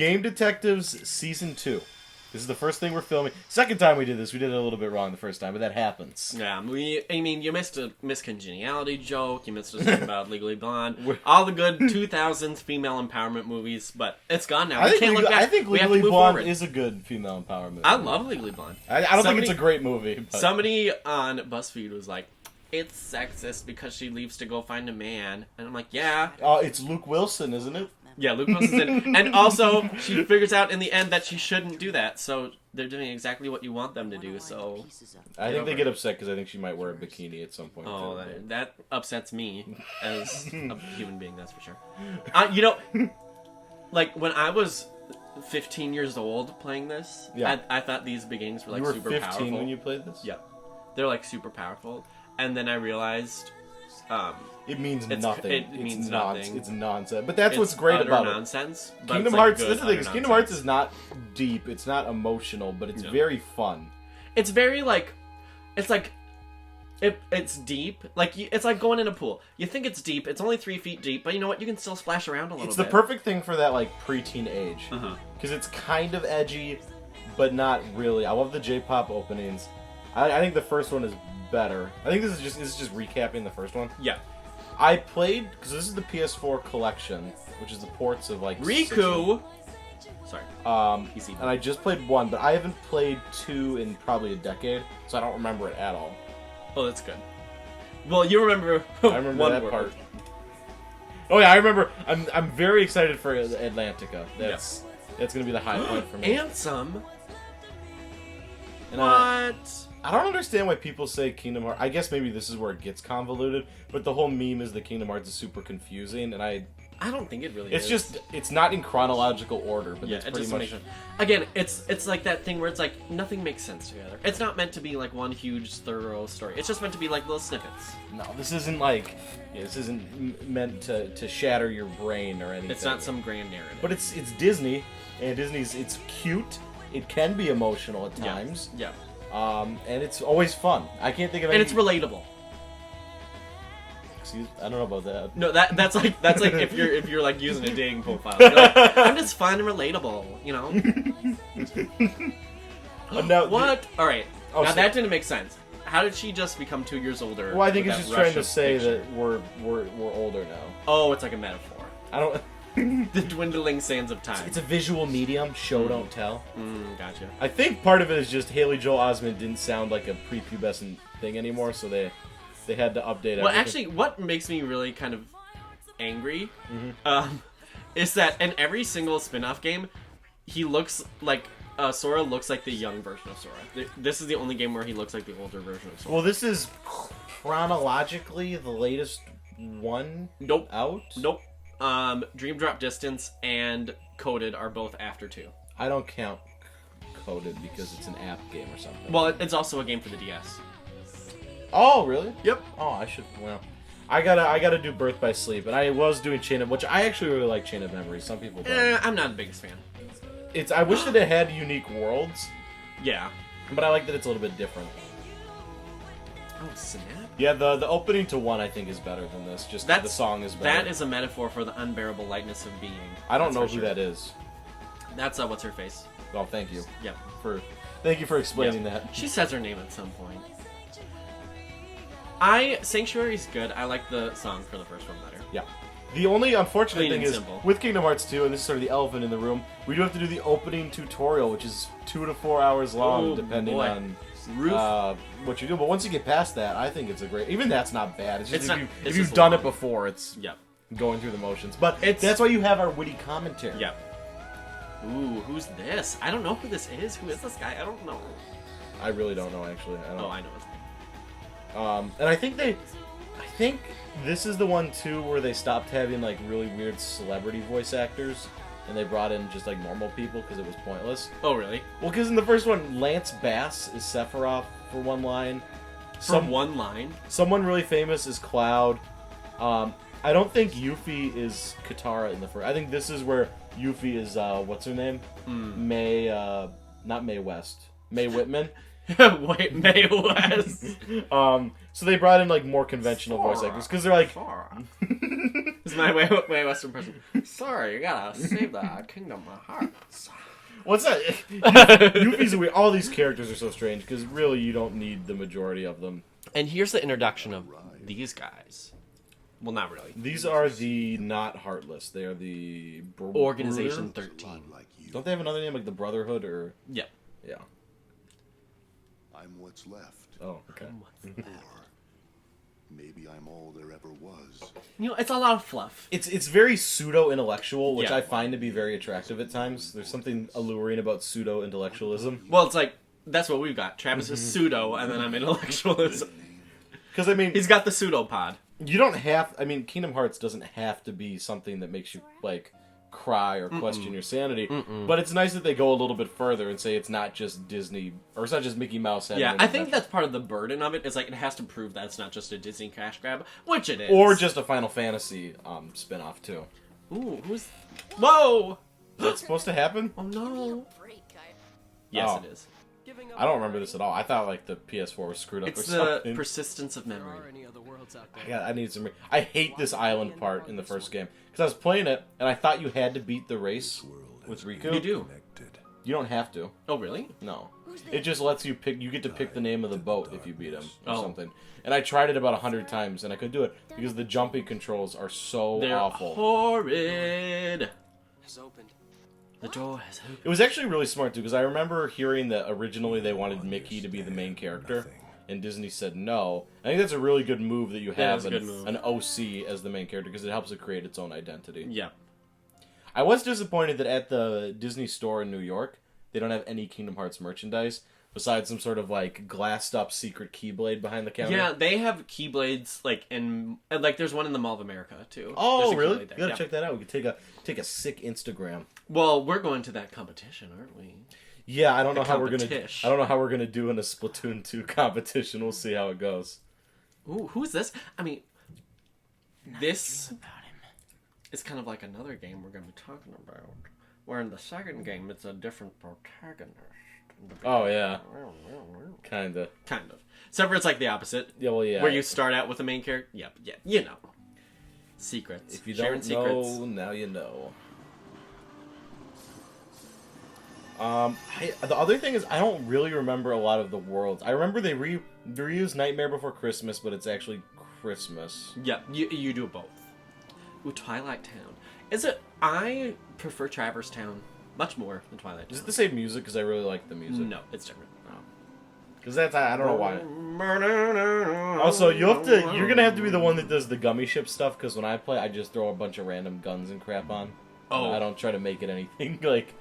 Game Detectives Season 2. This is the first thing we're filming. Second time we did this, we did it a little bit wrong the first time, but that happens. Yeah, you missed a Miss Congeniality joke, you missed a story about Legally Blonde, all the good 2000s female empowerment movies, but it's gone now. I think Legally Blonde is a good female empowerment movie. I love Legally Blonde. I don't think it's a great movie. But... Somebody on BuzzFeed was like, it's sexist because she leaves to go find a man. And I'm like, yeah. Oh, it's Luke Wilson, isn't it? Yeah, Luke Wilson's in. And also, she figures out in the end that she shouldn't do that. So they're doing exactly what you want them to do. So I think they get upset because I think she might wear a bikini at some point. Oh, that upsets me as a human being, that's for sure. Like when I was 15 years old playing this, I thought these beginnings were like super powerful. You were 15 when you played this? Yeah. They're like super powerful. And then I realized... it means nothing. It means nothing. It's nonsense. But that's what's great about nonsense, it. Kingdom Hearts, this is the thing, is Kingdom Hearts is not deep, it's not emotional, but it's very fun. It's very like... It's deep. Like, it's like going in a pool. You think it's deep, it's only 3 feet deep, but you know what? You can still splash around a little bit. It's the perfect thing for that, like, preteen age. Because it's kind of edgy, but not really. I love the J-pop openings. I think the first one is better. I think this is just recapping the first one. Yeah. I played, because this is the PS4 collection, which is the ports of, like... Riku! Sorry. PC. And I just played 1, but I haven't played 2 in probably a decade, so I don't remember it at all. Oh, that's good. Well, you remember I remember that part. Oh yeah, I remember. I'm very excited for Atlantica. That's gonna be the high point for me. Ansem. And I don't understand why people say Kingdom Hearts. I guess maybe this is where it gets convoluted, but the whole meme is that Kingdom Hearts is super confusing, and I don't think it really is. It's not in chronological order, but it's pretty much... Again, it's like that thing where it's like, nothing makes sense together. It's not meant to be like one huge, thorough story. It's just meant to be like little snippets. No, this isn't like... this isn't meant to shatter your brain or anything. It's not some grand narrative. But it's Disney, and it's cute. It can be emotional at times. Yeah. And it's always fun. I can't think of any... And it's relatable. I don't know about that. No, that's like if you're like using a dating profile. You're like, I'm just fun and relatable, you know. What? All right. Now that didn't make sense. How did she just become 2 years older? Well, I think it's just trying to say that we're older now. Oh, it's like a metaphor. I don't. The dwindling sands of time. It's a visual medium. Show don't tell. Gotcha. I think part of it is just Haley Joel Osment didn't sound like a prepubescent thing anymore, so they had to update everything. Well, actually, what makes me really kind of angry is that in every single spin-off game, he looks like... Sora looks like the young version of Sora. This is the only game where he looks like the older version of Sora. Well, this is chronologically the latest one out? Nope. Dream Drop Distance and Coded are both after 2. I don't count Coded because it's an app game or something. Well, it's also a game for the DS. Oh, really? Yep. Oh, I should... Well, I gotta do Birth by Sleep, and I was doing Chain of... Which I actually really like Chain of Memories. Some people don't. I'm not the biggest fan. I wish that it had unique worlds. Yeah. But I like that it's a little bit different. Oh, snap. Yeah, the opening to 1 I think is better than this. Just the song is better. That is a metaphor for the unbearable lightness of being. I don't know who that is. That's what's her face. Oh, thank you. Yeah. Thank you for explaining that. She says her name at some point. Sanctuary's good. I like the song for the first one better. Yeah. The only unfortunate thing is, simple. with Kingdom Hearts 2, and this is sort of the elephant in the room, we do have to do the opening tutorial, which is 2 to 4 hours long, depending on what you do. But once you get past that, I think it's a great... Even that's not bad. It's just if you've done it before, it's going through the motions. But that's why you have our witty commentary. Yeah. Ooh, who's this? I don't know who this is. Who is this guy? I don't know. I really don't know, actually. I know his name. And I think this is the one, too, where they stopped having, like, really weird celebrity voice actors, and they brought in just, like, normal people because it was pointless. Oh, really? Well, because in the first one, Lance Bass is Sephiroth for one line. One line? Someone really famous is Cloud. I don't think Yuffie is Katara in the first. I think this is where Yuffie is, what's her name? May, not Mae West. Mae Whitman. Wait, Mae West. So they brought in like more conventional voice actors because they're like, It's my way Western person. Sorry, you gotta save the Kingdom of Hearts. What's that? Yuffie's weird. All these characters are so strange because really you don't need the majority of them. And here's the introduction of these guys. Well, not really. These are the not Heartless. They are the Organization 13. Don't they have another name like the Brotherhood or? Yeah. Yeah. I'm what's left. Oh, okay. Or maybe I'm all there ever was. You know, it's a lot of fluff. It's very pseudo-intellectual, which Yeah. I find to be very attractive at times. There's something alluring about pseudo-intellectualism. Well, it's like, that's what we've got. Travis is pseudo, and then I'm intellectualism. Because, I mean... He's got the pseudopod. You don't have... I mean, Kingdom Hearts doesn't have to be something that makes you, like, cry or question your sanity. But it's nice that they go a little bit further and say it's not just Disney... Or it's not just Mickey Mouse having Yeah, an I think adventure. that's part of the burden of it, is like, it has to prove that it's not just a Disney cash grab, which it is. Or just a Final Fantasy spin-off, too. Ooh, who's... Whoa! Is that supposed to happen? Oh, no. Break, Yes, Oh. it is. I don't remember this at all. I thought, like, the PS4 was screwed up It's or the something. persistence of memory. I need some... I hate this island part in the first game. Because I was playing it, and I thought you had to beat the race with Riku. You do. You don't have to. Oh, really? No. It just lets you pick... You get to pick the name of the boat if you beat him or Oh. something. And I tried it about 100 times, and I couldn't do it. Because the jumping controls are so They're awful. horrid. has opened. The door has opened. It was actually really smart, too, because I remember hearing that originally they wanted Mickey to be the main character. And Disney said no. I think that's a really good move that you have is a good move. an OC as the main character, because it helps it create its own identity. Yeah. I was disappointed that at the Disney store in New York, they don't have any Kingdom Hearts merchandise besides some sort of like glassed up secret Keyblade behind the counter. Yeah, they have Keyblades, like, in... Like, there's one in the Mall of America, too. Oh, There's a really? Keyblade You there, gotta yeah. check that out. We could take a sick Instagram. Well, we're going to that competition, aren't we? Yeah, I don't know The how we're gonna. competition. I don't know how we're gonna do in a Splatoon 2 competition. We'll see how it goes. Ooh, who's this? I mean, this is kind of like another game we're going to be talking about. Where in the second game, it's a different protagonist. Oh yeah, kinda. Kind of. Except for it's like the opposite. Yeah, well, yeah. Where you start out with the main character. Yep, yeah, you know. Secrets. If you Sharing don't know, secrets. now you know. The other thing is I don't really remember a lot of the worlds. I remember they reused Nightmare Before Christmas, but it's actually Christmas. Yeah, you do both. Ooh, Twilight Town. Is it? I prefer Traverse Town much more than Twilight Is Town. it the same music? Because I really like the music. No, it's different. Because that's I don't know why. Also, you're gonna have to be the one that does the gummy ship stuff. Because when I play, I just throw a bunch of random guns and crap on. Oh. I don't try to make it anything like.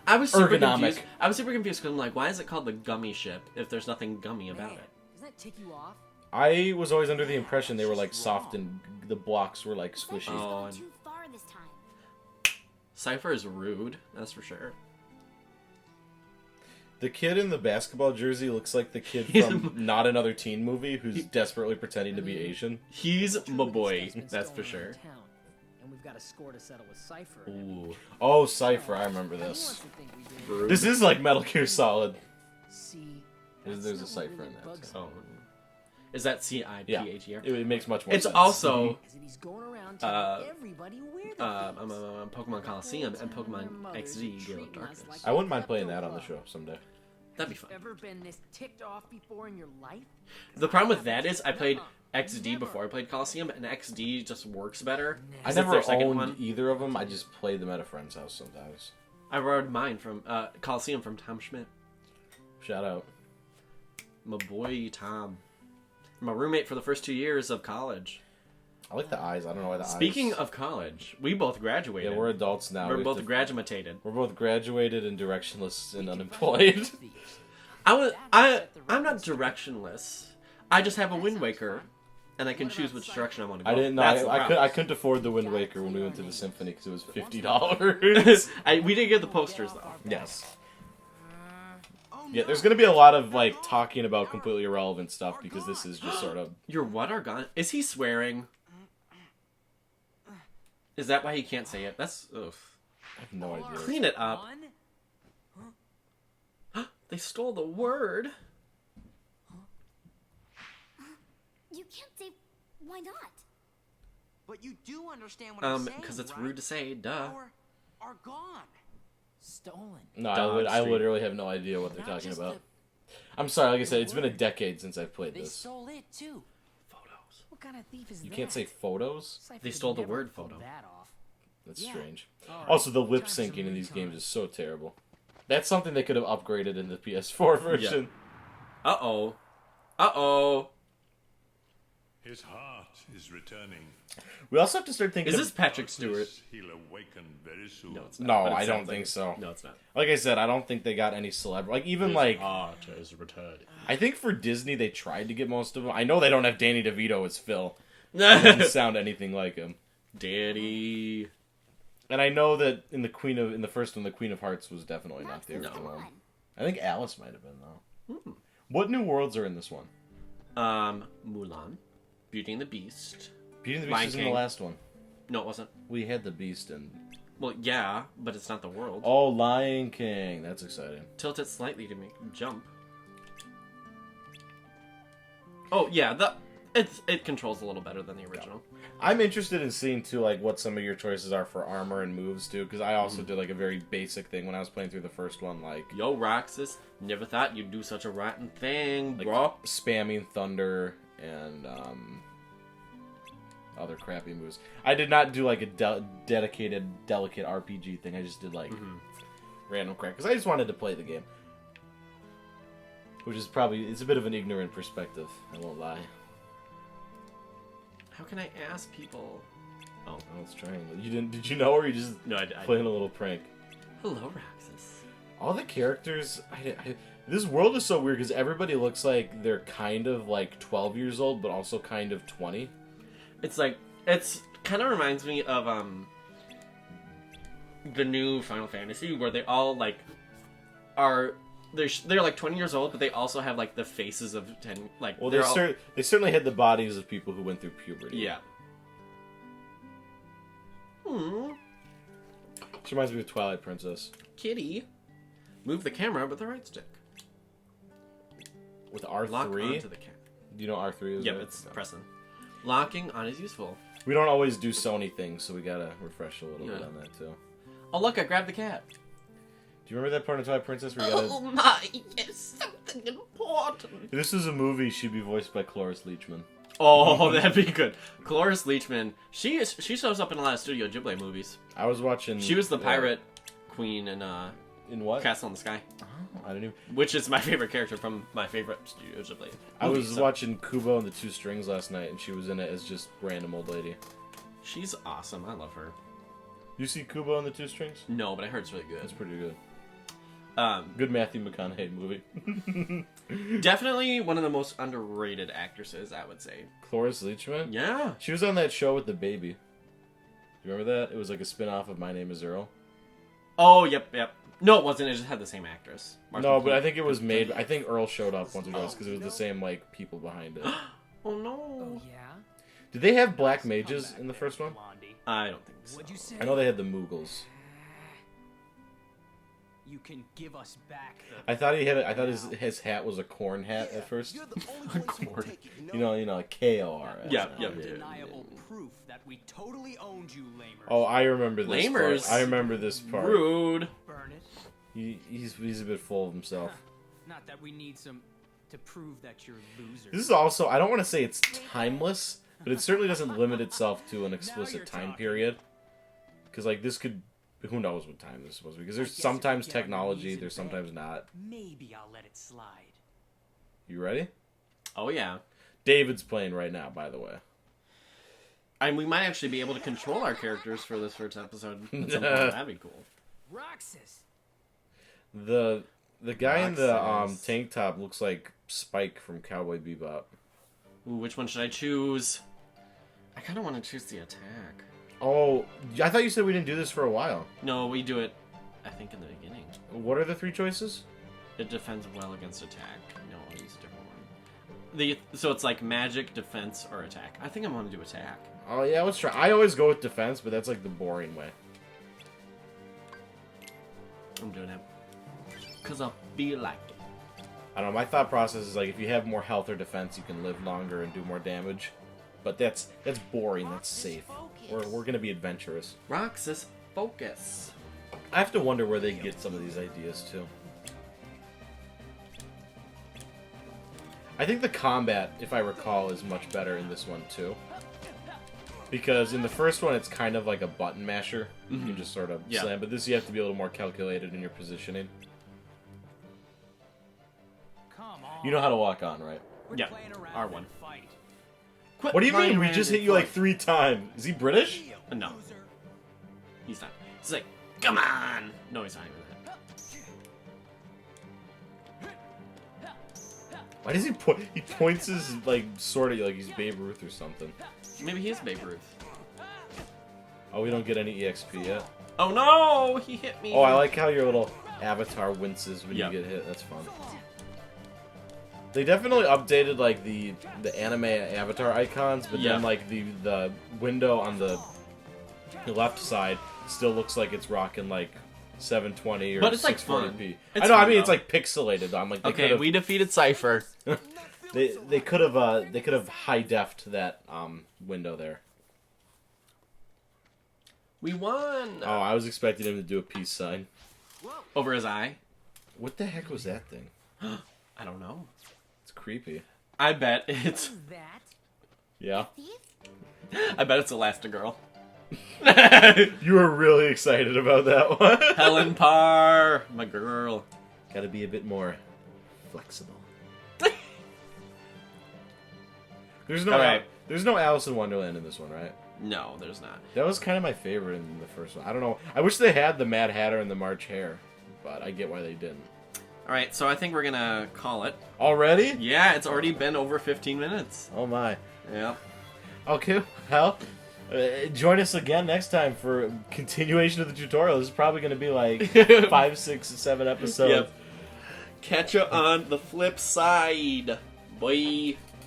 I was super Ergonomic. confused. I was super confused because I'm like, why is it called the gummy ship if there's nothing gummy about it? Doesn't that tick you off? I was always under the impression they were like soft and the blocks were like squishy. Oh, and Too far this time. Cypher is rude, that's for sure. The kid in the basketball jersey looks like the kid He's from Not Another Teen Movie who's desperately pretending to be Asian. He's my boy, It's been that's for stolen sure. around town, and we've got a score to settle with Cypher. Ooh. Oh, Cypher, I remember He wants this. to think we did. This is like Metal Gear Solid. See, There's that's a not Cypher what really in that, bugs too. Oh. Is that C-I-P-H-E-R? It makes much more It's sense. also me is that he's going around telling everybody where the things. Pokemon Coliseum and Pokemon XD Gale of Darkness. I wouldn't mind playing that on the show someday. That'd be fun. Ever been this ticked off before in your life? The problem with that is I played XD before I played Coliseum, and XD just works better. I Is never their second owned one. either of them. I just played them at a friend's house sometimes. I borrowed mine from Coliseum from Tom Schmidt. Shout out. My boy Tom. My roommate for the first 2 years of college. I like the eyes. I don't know why the eyes. Speaking of college, we both graduated. yeah, we're adults now. We're We have both to- graduated. We're both graduated and directionless and unemployed. I'm not directionless. I just have a Wind Waker, and I can choose which direction I want to go. I didn't know. That's the problem. I couldn't afford the Wind Waker when we went to the symphony because it was $50. We did get the posters though. Yes. Yeah, there's gonna be a lot of like talking about completely irrelevant stuff because this is just sort of. Your what are gone? Is he swearing? Is that why he can't say it? That's oof. I have no idea. Clean it up. They stole the word. You can't say why not. But you do understand what I'm saying, because it's right? rude to say, duh. Are gone. Stolen. No, Dog I Street. literally have no idea what they're Not talking just about. I'm sorry, like I said, it's been a decade since I've played They this. stole it too. Photos. What kind of thief is You that? can't say photos? Cypher They could stole the never word pull photo. that off. That's Yeah. strange. All right. Also, the lip Time for some syncing in these recon. games is so terrible. That's something they could have upgraded in the PS4 version. Uh-oh. Uh-oh. His heart is returning. We also have to start thinking Is this Patrick Stewart? Doubtless He'll awaken very soon. No, it's No, not. but it I don't sounds think like so. No, it's not. Like I said, I don't think they got any celebrity. Like, even like, heart is returning. I think for Disney, they tried to get most of them. I know they don't have Danny DeVito as Phil. He doesn't sound anything like him. Daddy. And I know that in the first one, the Queen of Hearts was definitely not the original one. I think Alice might have been, though. What new worlds are in this one? Mulan. Beauty and the Beast. Beauty and the Beast Lion was in the King. last one. No, it wasn't. We had the Beast in... Well, yeah, but it's not the world. Oh, Lion King. That's exciting. Tilt it slightly to make it jump. Oh, yeah, it controls a little better than the original. I'm interested in seeing, too, like, what some of your choices are for armor and moves, too, because I also did, like, a very basic thing when I was playing through the first one, like... Yo, Roxas, never thought you'd do such a rotten thing, like bro. spamming thunder and other crappy moves. I did not do like a dedicated, delicate RPG thing. I just did like random crap because I just wanted to play the game, which is it's a bit of an ignorant perspective. I won't lie. How can I ask people? Oh, I was trying. You didn't? Did you know, or you just no, I playing a little prank? Hello, Roxas. All the characters, this world is so weird because everybody looks like they're kind of like 12 years old, but also kind of 20. It's kind of reminds me of the new Final Fantasy where they all like they're like 20 years old, but they also have like the faces of 10. Like, Well, they're they certainly had the bodies of people who went through puberty. yeah. Which reminds me of Twilight Princess. Kitty, move the camera with the right stick. With Lock R3? onto the camera. Do you know R3 is? Yep, right? it's pressing. Locking on is useful. We don't always do Sony things, so we gotta refresh a little bit Yeah. on that too. Oh look, I grabbed the cat. Do you remember that part of Twilight Princess where you gotta... Oh my, yes, something important. This is a movie, she'd be voiced by Cloris Leachman. Oh, that'd be good. Cloris Leachman, she shows up in a lot of Studio Ghibli movies. I was watching... She was the pirate queen in In what? Castle in the Sky, I didn't even... which is my favorite character from my favorite Studio Ghibli. I was movie, so watching Kubo and the Two Strings last night, and she was in it as just random old lady. She's awesome. I love her. You see Kubo and the Two Strings? No, but I heard it's really That's good. pretty good. Good Matthew McConaughey movie. Definitely one of the most underrated actresses, I would say. Cloris Leachman? Yeah. She was on that show with the baby. Do you remember that? It was like a spin-off of My Name is Earl. Oh, yep. No, it wasn't. It just had the same actress. Martha No, but I McFly. think it was made... I think Earl showed up once or twice because it was the same, like, people behind it. Oh no. Yeah. Did they have black mages in the first one? Blondie. I don't think so. What'd you say? I know they had the Moogles. You can give us back I thought his hat was a corn hat at first. You're the only ones who will take it, You know, like K-O-R-S. Yeah, yeah. undeniable proof that we totally owned you, lamers. Oh, I remember this Lamers. part. I remember this part. Rude. Burn it. He's a bit full of himself. Not that we need some to prove that you're losers. This is also, I don't want to say it's timeless, but it certainly doesn't limit itself to an explicit time period. Because, like, this could, who knows what time this is supposed to be. Because there's I guess if sometimes we get our technology, knees in there's bed, sometimes not. Maybe I'll let it slide. You ready? Oh yeah. David's playing right now, by the way. And we might actually be able to control our characters for this first episode. At some point. That'd be cool. Roxas. The guy in the Roxas. tank top looks like Spike from Cowboy Bebop. Ooh, which one should I choose? I kind of want to choose the attack. Oh, I thought you said we didn't do this for a while. No, we do it, I think, in the beginning. What are the three choices? It defends well against attack. No, I'll use a different one. So it's like magic, defense, or attack. I think I'm going to do attack. Oh yeah, let's try. I always go with defense, but that's like the boring way. I'm doing it. Because I'll be like it. I don't know, my thought process is like if you have more health or defense, you can live longer and do more damage. But that's boring. That's safe. We're gonna be adventurous. Roxas Focus. I have to wonder where they get some of these ideas too. I think the combat, if I recall, is much better in this one too. Because in the first one, it's kind of like a button masher. You can just sort of slam. But this, you have to be a little more calculated in your positioning. You know how to walk on, right? Yeah, R1. What do you mean? We just hit you like 3 times. Is he British? No. He's not. He's like, come on! No, he's not even that. Why does he point? He points his like sword at you like he's Babe Ruth or something. Maybe he is Babe Ruth. Oh, we don't get any EXP yet. Oh no! He hit me! Oh, I like how your little avatar winces when you get hit. That's fun. They definitely updated like the anime avatar icons, but then like the window on the left side still looks like it's rocking like 720 or but it's like 640p. fun. I know. I mean, it's like pixelated. I'm like, okay, we defeated Cypher. they could have high defed that window there. We won. Oh, I was expecting him to do a peace sign over his eye. What the heck was that thing? I don't know. It's creepy. I bet it's. Yeah. I bet it's Elastagirl. You were really excited about that one. Helen Parr, my girl. Gotta be a bit more flexible. There's no Alice in Wonderland in this one, right? No, there's not. That was kind of my favorite in the first one. I don't know. I wish they had the Mad Hatter and the March Hare, but I get why they didn't. All right, so I think we're gonna call it. Already? Yeah, it's already been over 15 minutes. Oh my. Yeah. Okay, well, join us again next time for continuation of the tutorial. This is probably going to be like 5, 6, 7 episodes. Yep. Catch you on the flip side. Bye.